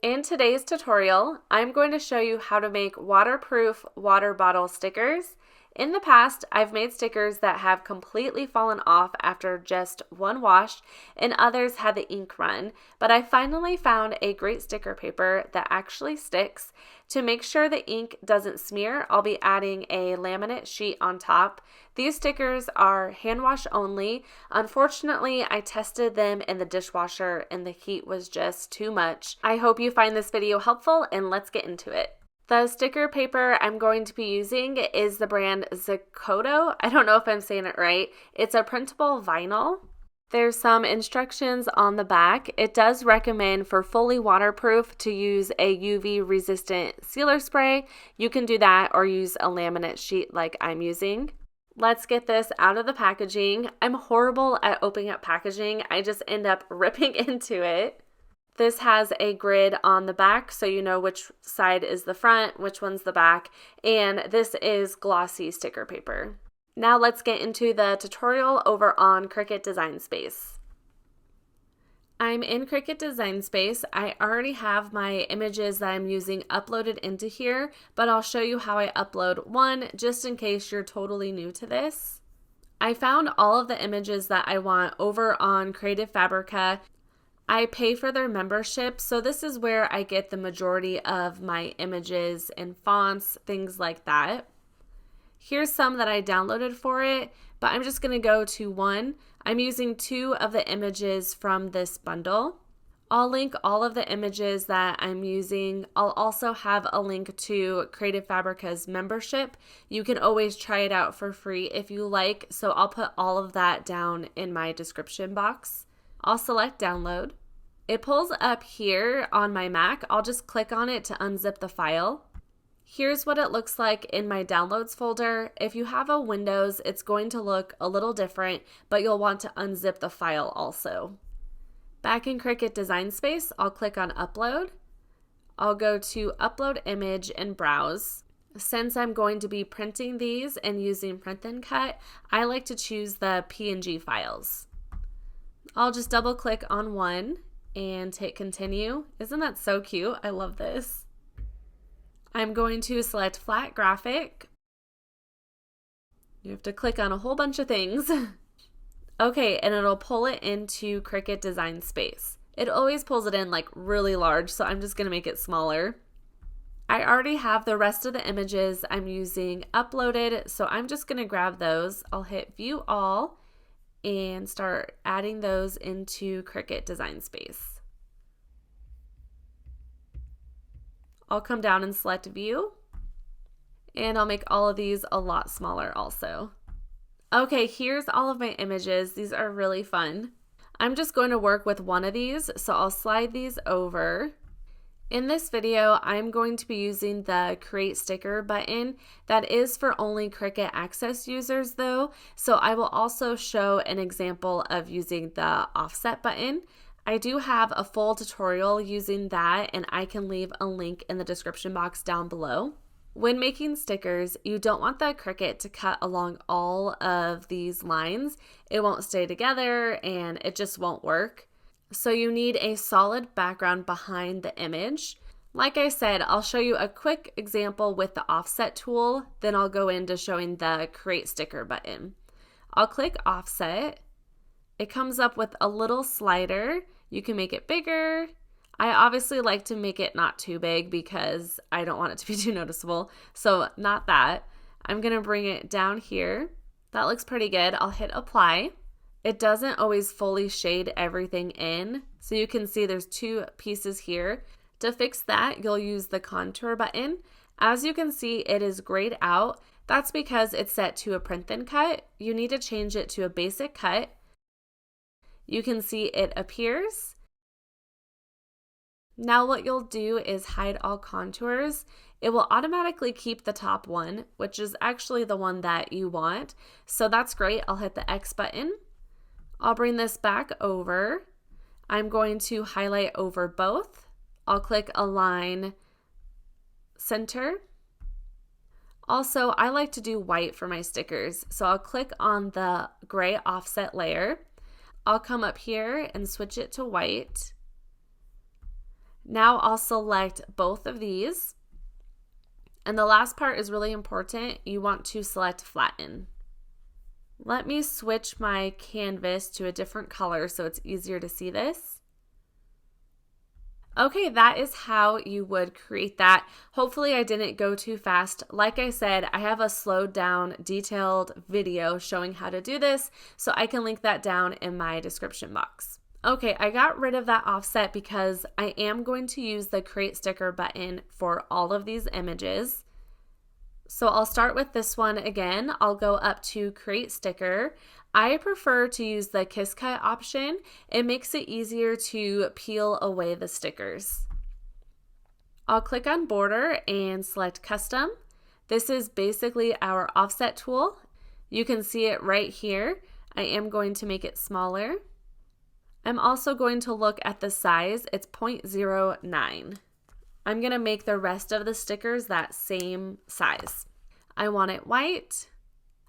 In today's tutorial, I'm going to show you how to make waterproof water bottle stickers. In the past, I've made stickers that have completely fallen off after just one wash, and others had the ink run, but I finally found a great sticker paper that actually sticks. To make sure the ink doesn't smear, I'll be adding a laminate sheet on top. These stickers are hand wash only. Unfortunately, I tested them in the dishwasher and the heat was just too much. I hope you find this video helpful, and let's get into it. The sticker paper I'm going to be using is the brand Cricut. I don't know if I'm saying it right. It's a printable vinyl. There's some instructions on the back. It does recommend for fully waterproof to use a UV resistant sealer spray. You can do that or use a laminate sheet like I'm using. Let's get this out of the packaging. I'm horrible at opening up packaging. I just end up ripping into it. This has a grid on the back so you know which side is the front, which one's the back, and this is glossy sticker paper. Now let's get into the tutorial over on Cricut Design Space. I'm in Cricut Design Space. I already have my images that I'm using uploaded into here, but I'll show you how I upload one just in case you're totally new to this. I found all of the images that I want over on Creative Fabrica. I pay for their membership, so this is where I get the majority of my images and fonts, things like that. Here's some that I downloaded for it, but I'm just going to go to one. I'm using 2 of the images from this bundle. I'll link all of the images that I'm using. I'll also have a link to Creative Fabrica's membership. You can always try it out for free if you like, so I'll put all of that down in my description box. I'll select download. It pulls up here on my Mac. I'll just click on it to unzip the file. Here's what it looks like in my downloads folder. If you have a Windows, it's going to look a little different, but you'll want to unzip the file also. Back in Cricut Design Space, I'll click on upload. I'll go to upload image and browse. Since I'm going to be printing these and using Print and Cut, I like to choose the PNG files. I'll just double click on one and hit continue. Isn't that so cute? I love this. I'm going to select flat graphic. You have to click on a whole bunch of things. Okay, and it'll pull it into Cricut Design Space. It always pulls it in like really large, so I'm just gonna make it smaller. I already have the rest of the images I'm using uploaded, so I'm just gonna grab those. I'll hit view all and start adding those into Cricut Design Space. I'll come down and select view, and I'll make all of these a lot smaller also. Okay, here's all of my images. These are really fun. I'm just going to work with one of these, so I'll slide these over. In this video, I'm going to be using the Create Sticker button. That is for only Cricut Access users though, so I will also show an example of using the Offset button. I do have a full tutorial using that, and I can leave a link in the description box down below. When making stickers, you don't want the Cricut to cut along all of these lines. It won't stay together and it just won't work. So you need a solid background behind the image. Like I said, I'll show you a quick example with the offset tool, then I'll go into showing the Create Sticker button. I'll click offset. It comes up with a little slider. You can make it bigger. I obviously like to make it not too big because I don't want it to be too noticeable, so not that. I'm gonna bring it down here. That looks pretty good. I'll hit apply. It doesn't always fully shade everything in, so you can see there's 2 pieces here. To fix that, you'll use the contour button. As you can see, it is grayed out. That's because it's set to a print and cut. You need to change it to a basic cut. You can see it appears. Now what you'll do is hide all contours. It will automatically keep the top one, which is actually the one that you want. So that's great. I'll hit the X button. I'll bring this back over. I'm going to highlight over both. I'll click Align Center. Also, I like to do white for my stickers, so I'll click on the gray offset layer. I'll come up here and switch it to white. Now I'll select both of these. And the last part is really important. You want to select flatten. Let me switch my canvas to a different color so it's easier to see this. Okay, that is how you would create that. Hopefully I didn't go too fast. Like I said, I have a slowed down, detailed video showing how to do this, so I can link that down in my description box. Okay, I got rid of that offset because I am going to use the create sticker button for all of these images. So I'll start with this one again. I'll go up to create sticker. I prefer to use the Kiss Cut option. It makes it easier to peel away the stickers. I'll click on border and select custom. This is basically our offset tool. You can see it right here. I am going to make it smaller. I'm also going to look at the size. It's 0.09. I'm going to make the rest of the stickers that same size. I want it white.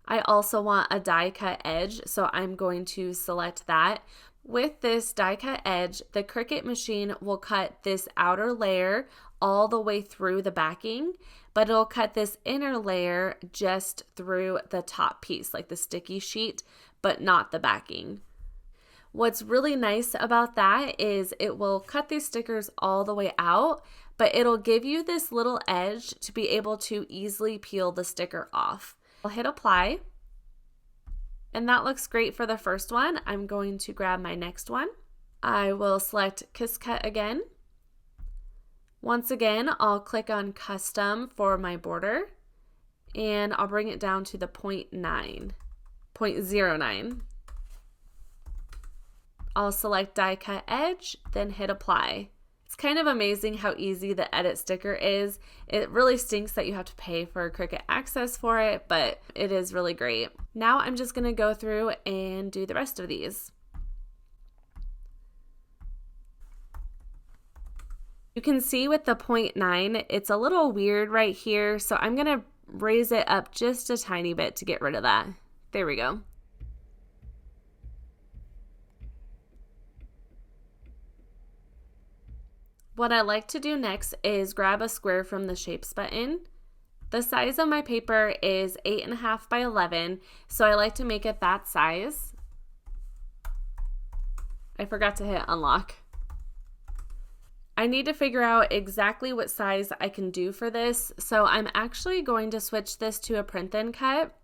I also want a die cut edge, so I'm going to select that. With this die cut edge, the Cricut machine will cut this outer layer all the way through the backing, but it'll cut this inner layer just through the top piece, like the sticky sheet, but not the backing. What's really nice about that is it will cut these stickers all the way out, but it'll give you this little edge to be able to easily peel the sticker off. I'll hit apply, and that looks great for the first one. I'm going to grab my next one. I will select Kiss Cut again. Once again, I'll click on custom for my border, and I'll bring it down to the 0.09. I'll select die cut edge, then hit apply. It's kind of amazing how easy the edit sticker is. It really stinks that you have to pay for Cricut access for it, but it is really great. Now I'm just gonna go through and do the rest of these. You can see with the 0.9, it's a little weird right here, so I'm gonna raise it up just a tiny bit to get rid of that. There we go. What I like to do next is grab a square from the shapes button. The size of my paper is 8.5 by 11, so I like to make it that size. I forgot to hit unlock. I need to figure out exactly what size I can do for this, so I'm actually going to switch this to a print and cut.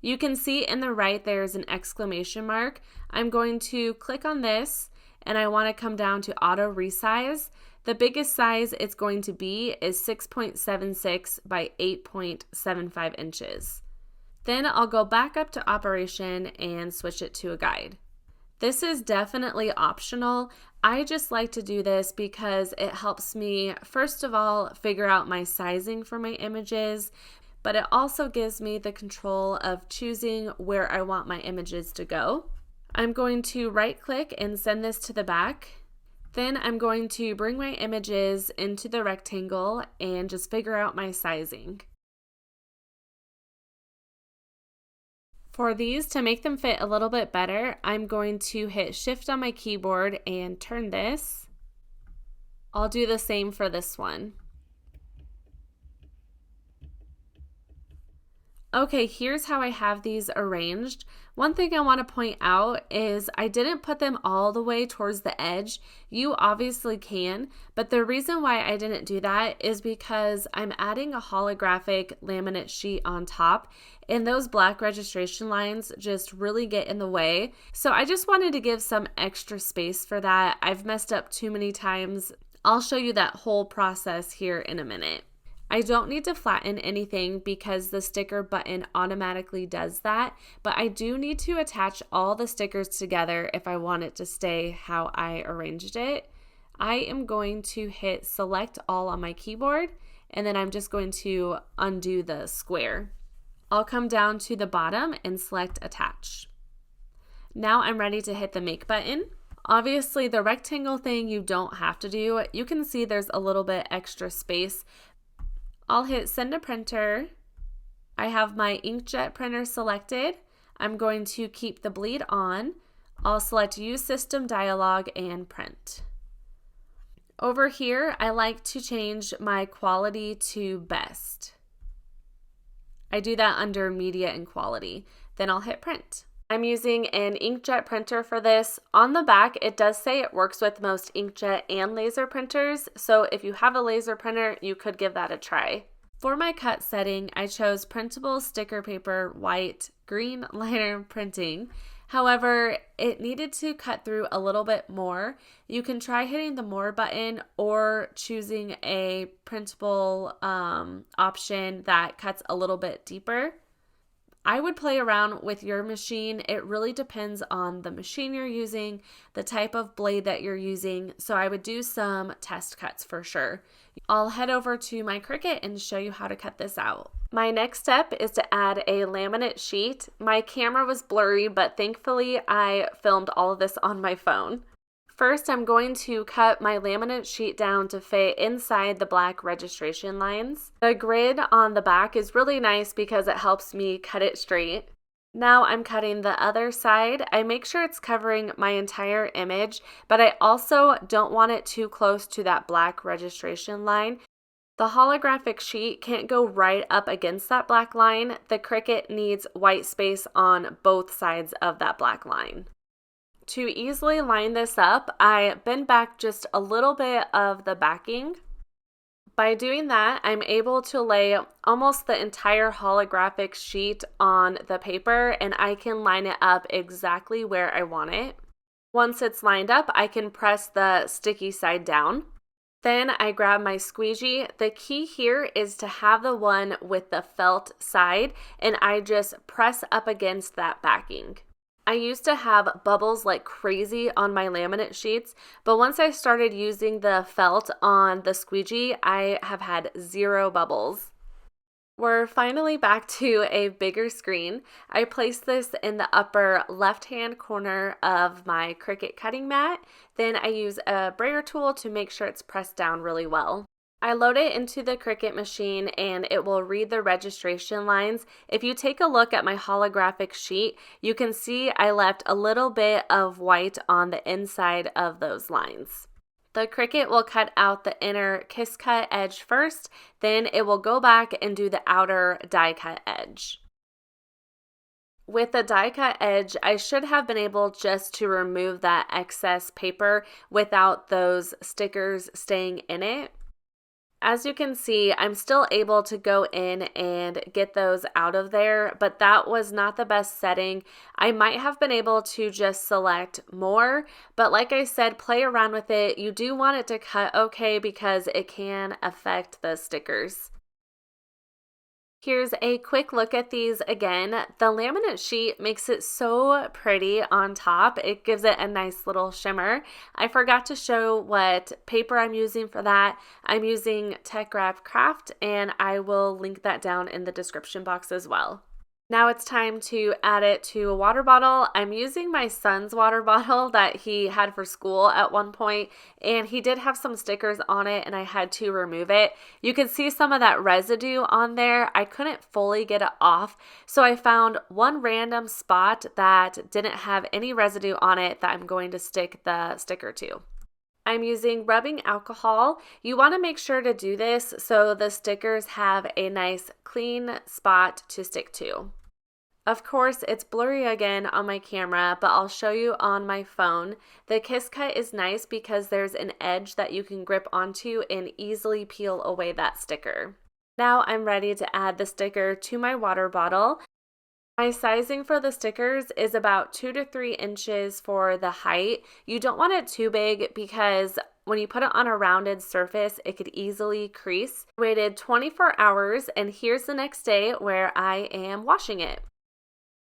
You can see in the right there's an exclamation mark. I'm going to click on this, and I want to come down to auto resize. The biggest size it's going to be is 6.76 by 8.75 inches. Then I'll go back up to operation and switch it to a guide. This is definitely optional. I just like to do this because it helps me, first of all, figure out my sizing for my images, but it also gives me the control of choosing where I want my images to go. I'm going to right click and send this to the back. Then I'm going to bring my images into the rectangle and just figure out my sizing. For these, to make them fit a little bit better, I'm going to hit Shift on my keyboard and turn this. I'll do the same for this one. Okay, here's how I have these arranged. One thing I want to point out is I didn't put them all the way towards the edge. You obviously can, but the reason why I didn't do that is because I'm adding a holographic laminate sheet on top, and those black registration lines just really get in the way. So I just wanted to give some extra space for that. I've messed up too many times. I'll show you that whole process here in a minute. I don't need to flatten anything because the sticker button automatically does that, but I do need to attach all the stickers together if I want it to stay how I arranged it. I am going to hit select all on my keyboard, and then I'm just going to undo the square. I'll come down to the bottom and select attach. Now I'm ready to hit the make button. Obviously the rectangle thing you don't have to do. You can see there's a little bit extra space. I'll hit send to printer. I have my inkjet printer selected. I'm going to keep the bleed on. I'll select use system dialog and print. Over here, I like to change my quality to best. I do that under media and quality. Then I'll hit print. I'm using an inkjet printer for this. On the back, it does say it works with most inkjet and laser printers, so if you have a laser printer, you could give that a try. For my cut setting, I chose printable sticker paper, white, green liner printing. However, it needed to cut through a little bit more. You can try hitting the more button or choosing a printable option that cuts a little bit deeper. I would play around with your machine. It really depends on the machine you're using, the type of blade that you're using, so I would do some test cuts for sure. I'll head over to my Cricut and show you how to cut this out. My next step is to add a laminate sheet. My camera was blurry, but thankfully I filmed all of this on my phone. First, I'm going to cut my laminate sheet down to fit inside the black registration lines. The grid on the back is really nice because it helps me cut it straight. Now I'm cutting the other side. I make sure it's covering my entire image, but I also don't want it too close to that black registration line. The holographic sheet can't go right up against that black line. The Cricut needs white space on both sides of that black line. To easily line this up, I bend back just a little bit of the backing. By doing that, I'm able to lay almost the entire holographic sheet on the paper, and I can line it up exactly where I want it. Once it's lined up, I can press the sticky side down. Then I grab my squeegee. The key here is to have the one with the felt side, and I just press up against that backing. I used to have bubbles like crazy on my laminate sheets, but once I started using the felt on the squeegee, I have had 0 bubbles. We're finally back to a bigger screen. I placed this in the upper left-hand corner of my Cricut cutting mat. Then I use a brayer tool to make sure it's pressed down really well. I load it into the Cricut machine and it will read the registration lines. If you take a look at my holographic sheet, you can see I left a little bit of white on the inside of those lines. The Cricut will cut out the inner kiss cut edge first, then it will go back and do the outer die cut edge. With the die cut edge, I should have been able just to remove that excess paper without those stickers staying in it. As you can see, I'm still able to go in and get those out of there, but that was not the best setting. I might have been able to just select more, but like I said, play around with it. You do want it to cut okay because it can affect the stickers. Here's a quick look at these again. The laminate sheet makes it so pretty on top. It gives it a nice little shimmer. I forgot to show what paper I'm using for that. I'm using Tech Wrap Craft, and I will link that down in the description box as well. Now it's time to add it to a water bottle. I'm using my son's water bottle that he had for school at one point, and he did have some stickers on it and I had to remove it. You can see some of that residue on there. I couldn't fully get it off, so I found one random spot that didn't have any residue on it that I'm going to stick the sticker to. I'm using rubbing alcohol. You want to make sure to do this so the stickers have a nice clean spot to stick to. Of course, it's blurry again on my camera, but I'll show you on my phone. The kiss cut is nice because there's an edge that you can grip onto and easily peel away that sticker. Now I'm ready to add the sticker to my water bottle. My sizing for the stickers is about 2 to 3 inches for the height. You don't want it too big because when you put it on a rounded surface, it could easily crease. I waited 24 hours, and here's the next day where I am washing it.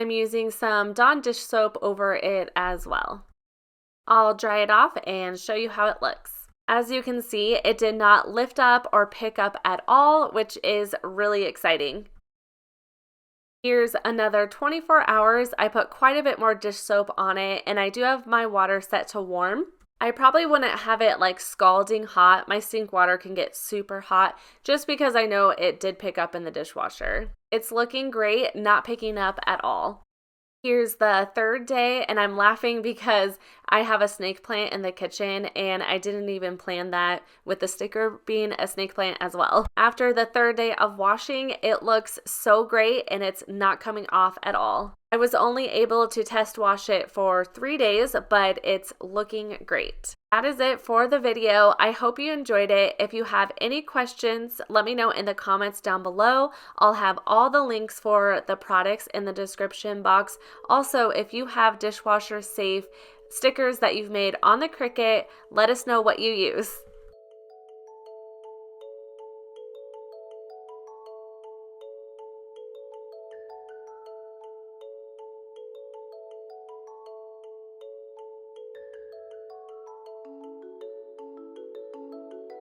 I'm using some Dawn dish soap over it as well. I'll dry it off and show you how it looks. As you can see, it did not lift up or pick up at all, which is really exciting. Here's another 24 hours. I put quite a bit more dish soap on it, and I do have my water set to warm. I probably wouldn't have it like scalding hot. My sink water can get super hot just because I know it did pick up in the dishwasher. It's looking great, not picking up at all. Here's the third day, and I'm laughing because I have a snake plant in the kitchen and I didn't even plan that with the sticker being a snake plant as well. After the third day of washing, it looks so great and it's not coming off at all. I was only able to test wash it for 3 days, but it's looking great. That is it for the video. I hope you enjoyed it. If you have any questions, let me know in the comments down below. I'll have all the links for the products in the description box. Also, if you have dishwasher safe stickers that you've made on the Cricut, let us know what you use.